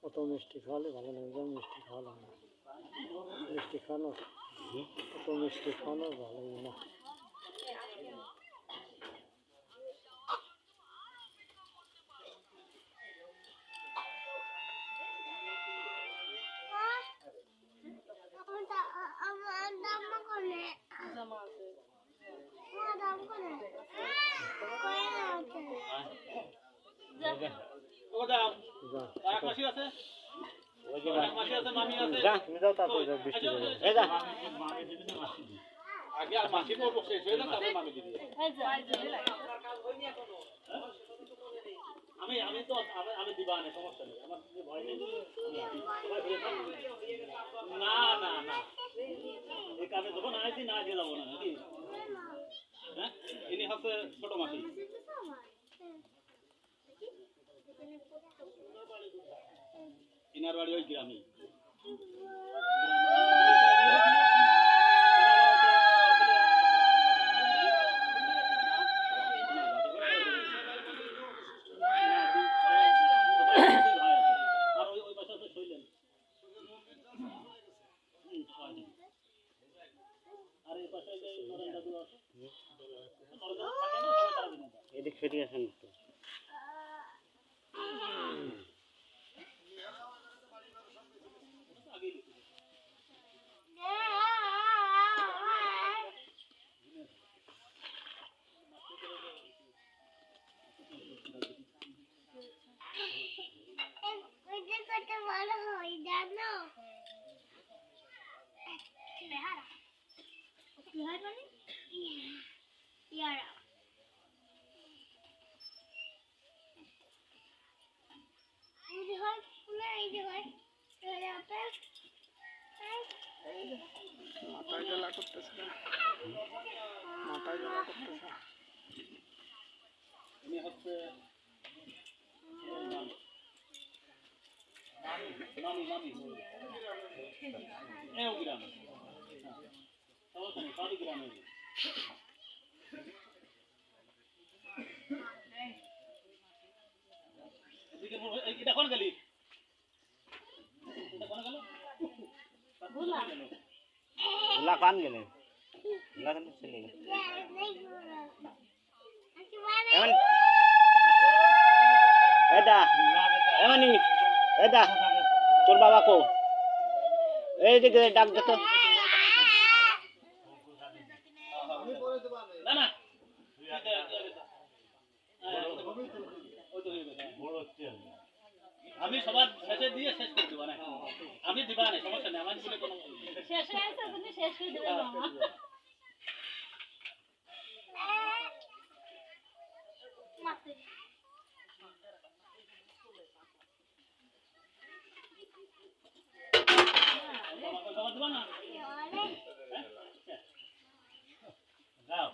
অত মিষ্টি খাওয়ালে ভালো লাগবে, মিষ্টি খাওয়ালে না, মিষ্টি খাওয়ানো অত মিষ্টি খাওয়ানো ভালো না। আমি তো আমি দিবা না, সমস্যা নেই, আমার ভয় নেই। না না না, এই কাজে যখন আইছি না দিয়ে যাবো না নাকি? হ্যাঁ, ইনি হচ্ছে ছোট মাসি। ইনার বাড়ি ওই গ্রামে। এদিক ফিরে আসেন একটু। মাথায় জ্বালা করতেছে না, মাথায় জ্বালা করতেছে। ইনি হচ্ছে মামি মামি এও গ্রাম, সমস্যা নেই, সবই গ্রামে। এটা কোন গেলি? এটা কোন গেল? ভুলা কান গেলে ভুলা কান চলে গেল। এটা এমনি এটা তোর বাবা কো এই দিকে ডাক দে তো। না না আমি সবার শেষে দিয়ে শেষ করে দেবো না, আমি দিবা না, সমস্যা নেই, আমার বলে কোনো শেষ হয়ে আছে, তুমি শেষ করে দেবে মামা। যাও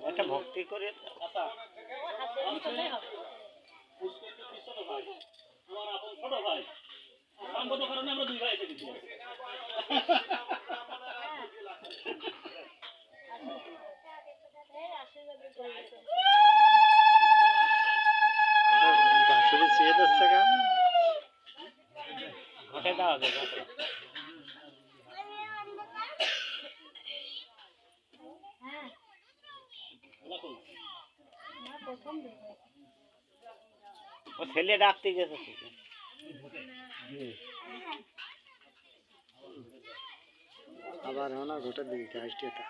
একটা ভক্তি করে আচ্ছা ছোট ভাই, আমার আপন ছোট ভাই, সঙ্গত কারণে আমরা দুই ভাই এসে গেছি। ঘটে দেওয়া হবে ও ছেলে ডাকতে গেছে। আবার না ঘটে দিতে আসছে তা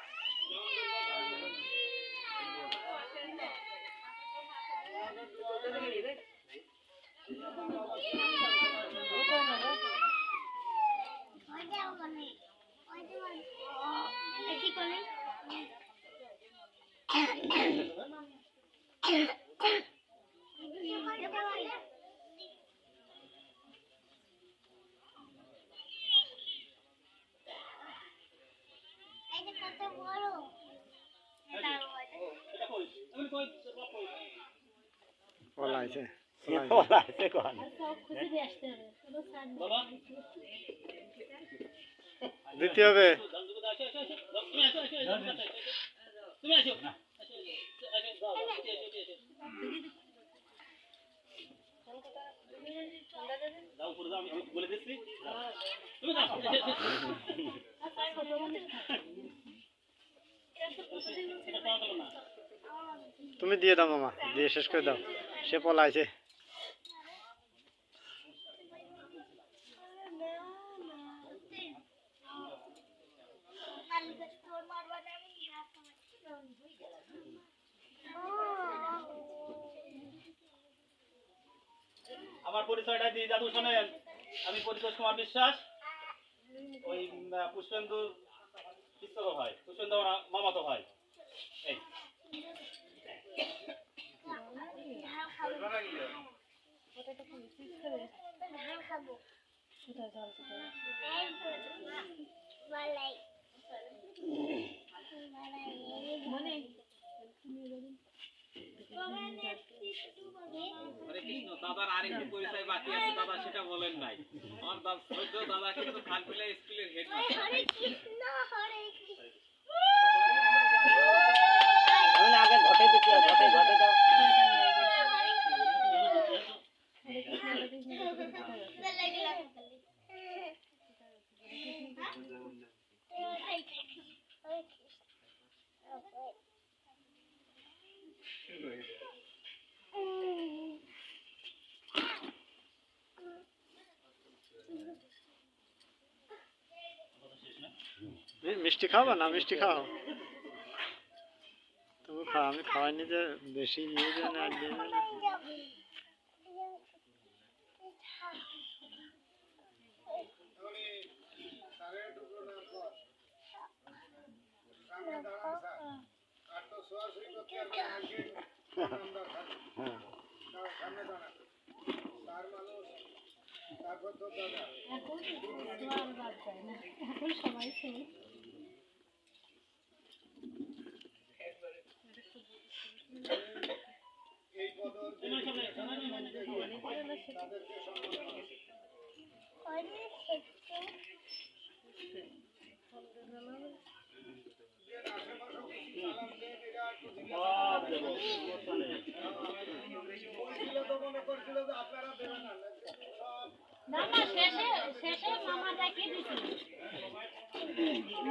পলাইছে পলাইছে কোন বাবা দিতে হবে। তুমি আসো যাও উপরে যাও, আমি বলে দিচ্ছি তুমি যাও। এটা পাওয়া গেল না। তুমি দিয়ে দাও মামা, দিয়ে শেষ করে দাও। সে পলাইছে। আমার পরিচয়টা দিয়ে দাদু শোনেন, আমি পরিতোষ কুমার বিশ্বাস, ওই পুষ্পেন্দু পিস্তল ভাই, পুষ্পেন্দু আমার মামাতো ভাই। এই হরে কৃষ্ণ, দাদার আরেকটি পরিচয় বাকি আছে দাদা, সেটা বলেন নাই। আমার দাদা কিন্তু খালপিলা স্কুলের হেডমাস্টার। আমি আগে ঘটে দিতে ঘটে ঘটে দাও। মিষ্টি খাওয়া না, মিষ্টি খাও। তুমি খাও, আমি খাওয়াইনি যে বেশি নিয়ে যাও না।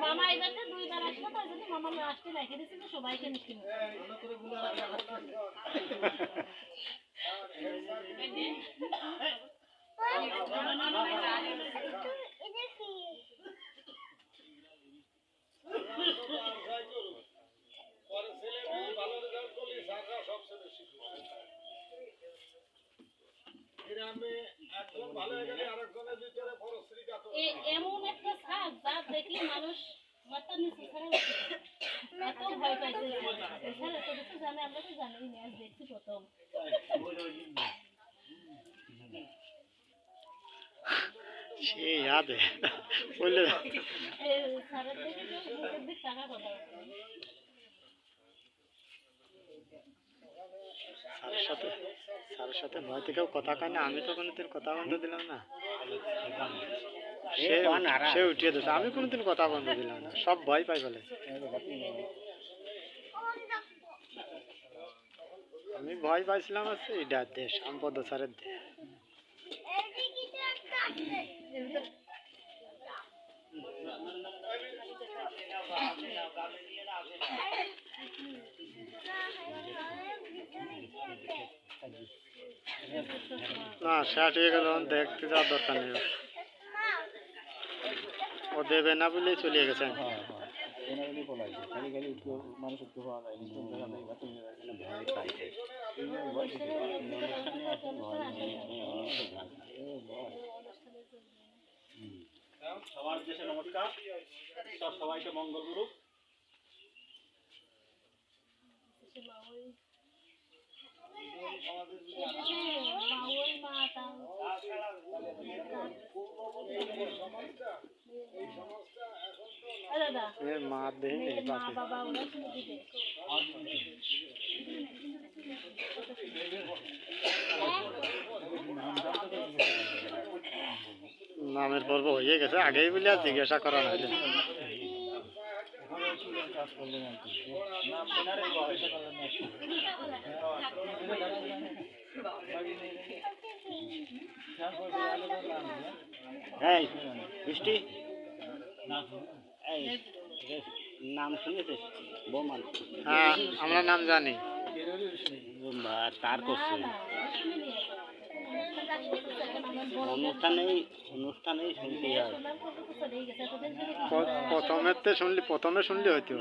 মামা এবারে দুইবার আসলো, তার জন্য মামা লাস্টে রেখে দিয়েছিল সবাইকে মিষ্টি এমন একটা সাপ যা দেখলে মানুষ মাথা নিচে ছাড়া এত ভয় পাইছে। এছাড়া তো কিছু জানে, আমরা তো জানি না, আজ দেখছি প্রথম। সে याद है বললে সারের দিকে বুকের দিক টাকা কথা স্যারের সাথে ভয় থেকেও কথা কয় না। আমি তো কোনোদিন কথা বন্ধ দিলাম না, সে উঠিয়ে দিচ্ছে। আমি কোনোদিন কথা বন্ধ দিলাম না, সব ভয় পাই বলে। আমি ভয় পাইছিলাম হচ্ছে এটার দেশ, শ্যামপদ স্যারের দেশ। না সার্টিফিকেট যখন দেখতে যাওয়ার দরকার নেই, ও দেবে না বলেই চলে গেছে। মানুষ একটু পাওয়া যায় সবার দেশে নমস্কার। ঈশ্বর সবাইকে মঙ্গল করুক। দাদা এর মা দেখে মা বাবা ওরা শুনে দিবে নামের পর্ব হয়ে গেছে আগেই বলে আর জিজ্ঞাসা করা হয়নি। এই বৃষ্টি এই নাম শুনেছিস বোমান হ্যাঁ আমরা নাম জানি। তার করছে অনুষ্ঠানেই শুনতে হয়। প্রথমে শুনলি হয়তো।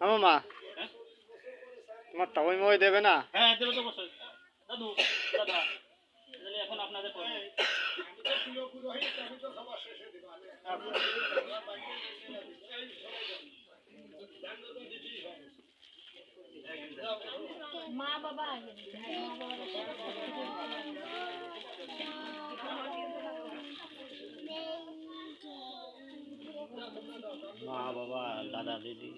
আমার মা তোমার তবই মই দেবে না? হ্যাঁ দেবে তো অবশ্যই। দাদু দাদা তাহলে এখন আপনাদের পর্ব। মা বাবা আগে দিতে হয় মা বাবা মা বাবা দাদা দিদি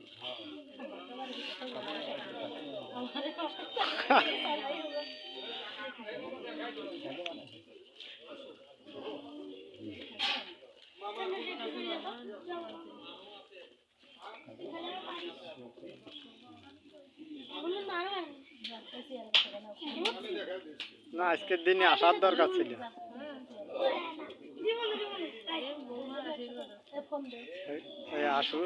না আজকের দিনে আসার দরকার ছিল। ওই আসু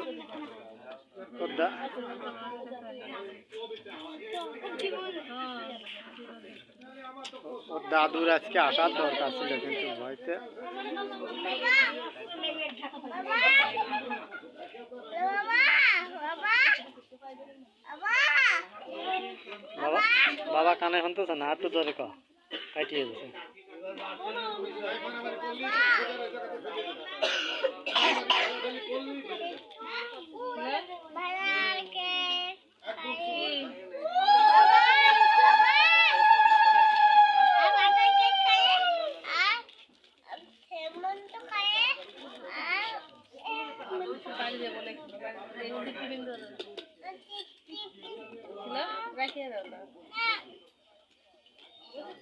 ওর দাদুর আজকে আসার দরকার ছিল কিন্তু ভয়তে বাবা বাবা কানে শুনতেছে না একটু জোরে ক কাটিয়ে গেছে।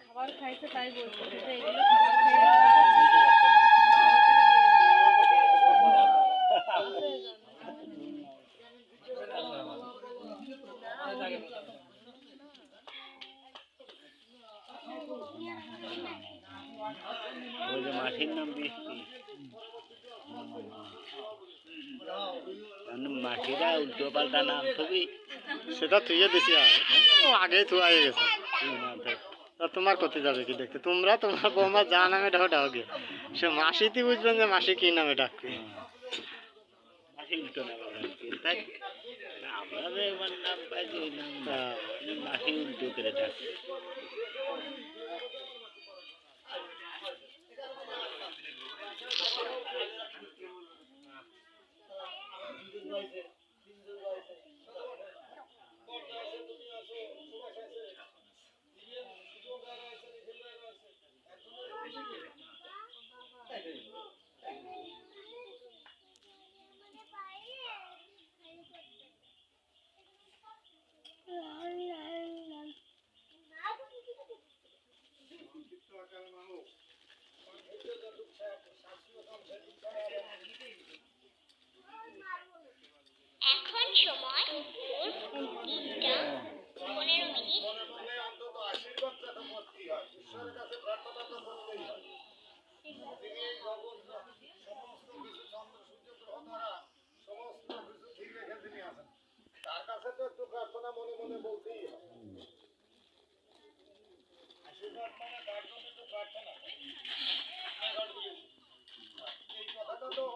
খাবার খাইছে তাই বলছে এগুলো খাবার খাই ওই যে মাটির নাম বৃষ্টি মাটিরা উল্টো পাল্টা নাম ছবি সেটা থুয়ে দিছি ও আগেই থুয়া হয়ে গেছে। তোমার করতে যাবে কি দেখতে তোমরা তোমার বৌমা যা নামে ডাকো ডাকো গে সে মাসিতে বুঝবেন যে মাসি কি নামে ডাকবে। মাসি উল্টো নাম তাই আমরা যে নাম পাইছি ওই নাম মাসি উল্টো করে ডাকছে। এখন সময় ভোর ৩টা ১৫ মিনিট। তার কাছে তো একটু প্রার্থনা মনে মনে বলতেই হয়। আশীর্বাদ মানে তার জন্য একটু প্রার্থনা এই কথাটা তো